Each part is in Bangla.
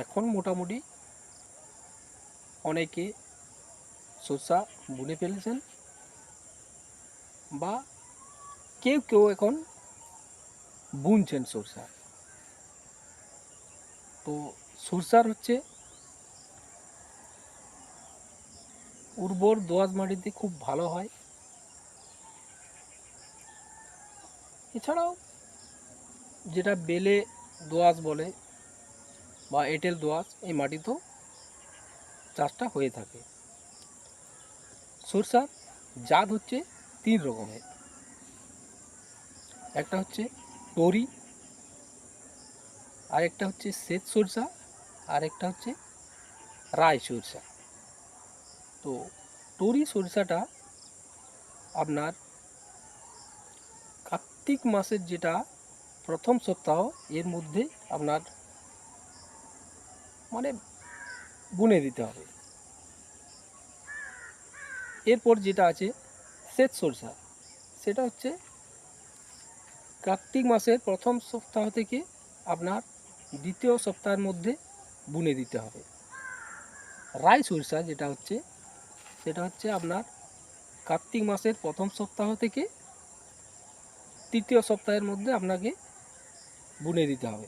এখন মোটামুটি অনেকে শসা বুনে ফেলেছেন বা কেউ কেউ এখন বুনছেন সরষা। তো সরষার হচ্ছে উর্বর দোআঁশ মাটিতে খুব ভালো হয়। এছাড়াও যেটা বেলে দোআঁশ বলে বা এঁটেল দোআঁশ, এই মাটিতেও চাষটা হয়ে থাকে। সরষার জাত হচ্ছে 3 রকমের। একটা হচ্ছে টরি, আরেকটা হচ্ছে শ্বেত সরষা, আরেকটা হচ্ছে রায় সরষা। তো টরি সরষাটা আপনার কার্তিক মাসের যেটা প্রথম সপ্তাহ এর মধ্যে আপনার মানে বুনে দিতে হবে। এরপর যেটা আছে শ্বেত সরষা, সেটা হচ্ছে কার্তিক মাসের প্রথম সপ্তাহ থেকে আপনার দ্বিতীয় সপ্তাহের মধ্যে বুনে দিতে হবে। রাই সরষা যেটা হচ্ছে সেটা হচ্ছে আপনার কার্তিক মাসের প্রথম সপ্তাহ থেকে তৃতীয় সপ্তাহের মধ্যে আপনাকে বুনে দিতে হবে।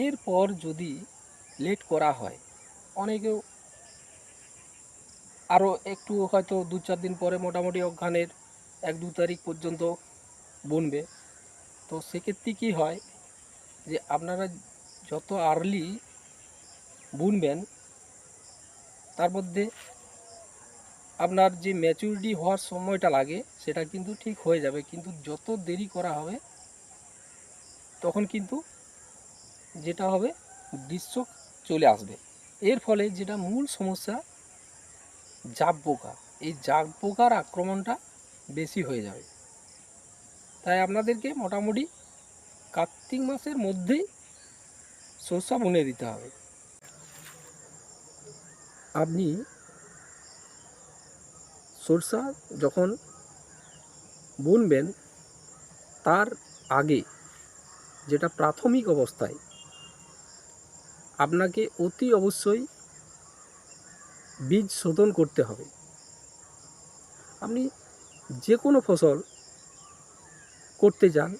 এরপর যদি লেট করা হয়, অনেকেও আরও একটু হয়তো 2-4 দিন পরে মোটামুটি অঘ্রানের 1-2 তারিখ পর্যন্ত বুনবে। তো সেক্ষেত্রে কী হয় যে আপনারা যত আর্লি বুনবেন তার মধ্যে আপনার যে ম্যাচুরিটি হওয়ার সময়টা লাগে সেটা কিন্তু ঠিক হয়ে যাবে, কিন্তু যত দেরি করা হবে তখন কিন্তু যেটা হবে গ্রীষ্ম চলে আসবে। এর ফলে যেটা মূল সমস্যা জাব পোকা, এই জাব পোকার আক্রমণটা বেশি হয়ে যাবে। তাই আপনাদেরকে মোটামুটি কার্তিক মাসের মধ্যেই সরষা বুনে দিতে হবে। আপনি সরষা যখন বুনবেন তার আগে যেটা প্রাথমিক অবস্থায় আপনাকে অতি অবশ্যই বীজ শোধন করতে হবে। আপনি যে কোনো ফসল করতে যান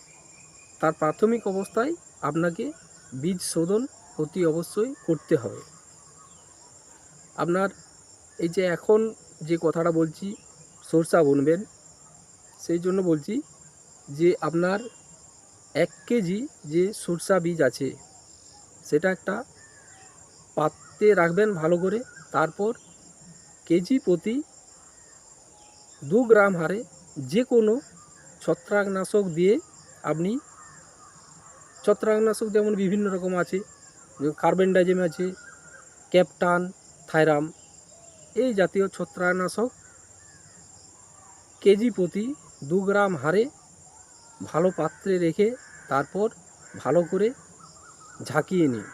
তার প্রাথমিক অবস্থায় আপনাকে বীজ শোধন অতি অবশ্যই করতে হবে। আপনার এই যে এখন যে কথাটা বলছি সরষা বুনবেন, সেই জন্য বলছি যে আপনার 1 কেজি যে সরষা বীজ আছে সেটা একটা পাত্রে রাখবেন ভালো করে। তারপর কেজি প্রতি 2 গ্রাম হারে যে কোনো ছত্রাকনাশক দিয়ে আপনি, ছত্রাকনাশক যেমন বিভিন্ন রকম আছে, কার্বেন্ডাজিম আছে, ক্যাপটান, থাইরাম, এই জাতীয় ছত্রাকনাশক কেজি প্রতি 2 গ্রাম হারে ভালো পাত্রে রেখে তারপর ভালো করে ঝাঁকিয়ে নিন।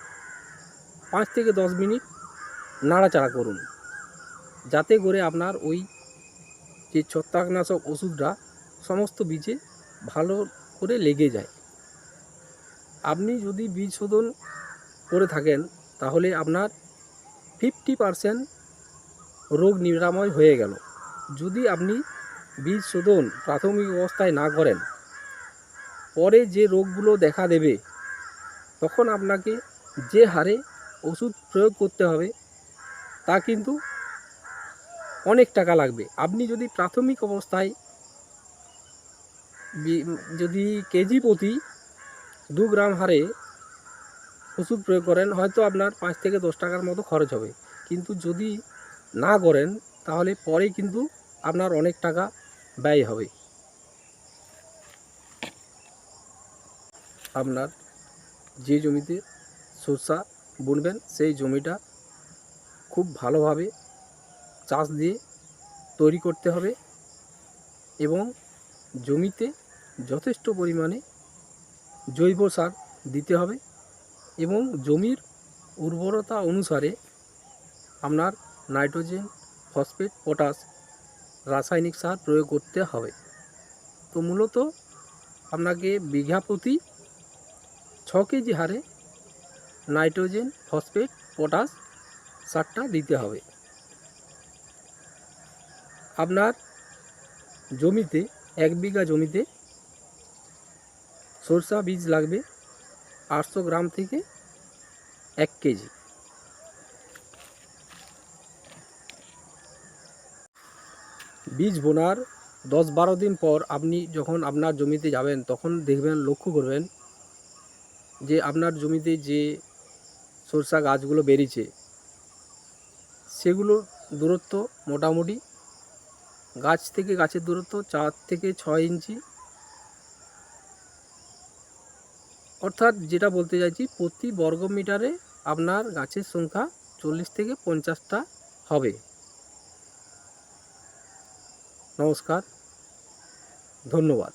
5 থেকে 10 মিনিট নাড়াচাড়া করুন, যাতে করে আপনার ওই যে ছত্রাকনাশক ওষুধটা সমস্ত বীজে ভালো করে লেগে যায়। আপনি যদি বীজ শোধন করে থাকেন তাহলে আপনার 50% রোগ নিরাময় হয়ে গেল। যদি আপনি বীজ শোধন প্রাথমিক অবস্থায় না করেন, পরে যে রোগগুলো দেখা দেবে তখন আপনাকে যে হারে ওষুধ প্রয়োগ করতে হবে তা কিন্তু অনেক টাকা লাগবে। আপনি যদি প্রাথমিক অবস্থায় যদি কেজি প্রতি 2 গ্রাম হারে ওষুধ প্রয়োগ করেন, হয়তো আপনার 5 থেকে 10 টাকার মতো খরচ হবে, কিন্তু যদি না করেন তাহলে পরে কিন্তু আপনার অনেক টাকা ব্যয় হবে। আপনার যে জমিতে সরষা বুনবেন সেই জমিটা খুব ভালোভাবে চাষ দিয়ে তৈরি করতে হবে এবং জমিতে যথেষ্ট পরিমাণে জৈব সার দিতে হবে এবং জমির উর্বরতা অনুসারে আপনার নাইট্রোজেন, ফসফেট, পটাশ রাসায়নিক সার প্রয়োগ করতে হবে। তো মূলত আপনাকে বিঘা প্রতি 6 কেজি হারে নাইট্রোজেন, ফসফেট, পটাশ সারটা দিতে হবে। আপনার জমিতে 1 বিঘা জমিতে সরষা বীজ লাগবে 800 গ্রাম থেকে 1 কেজি। বীজ বোনার 10-12 দিন পর আপনি যখন আপনার জমিতে যাবেন তখন দেখবেন, লক্ষ্য করবেন যে আপনার জমিতে যে সরষা গাছগুলো বেরিয়েছে সেগুলোর দূরত্ব মোটামুটি গাছ থেকে গাছের দূরত্ব 4 থেকে 6 ইঞ্চি। অর্থাৎ যেটা বলতে চাইছি, প্রতি বর্গ মিটারে আপনার গাছের সংখ্যা 40 থেকে 50টা হবে। নমস্কার, ধন্যবাদ।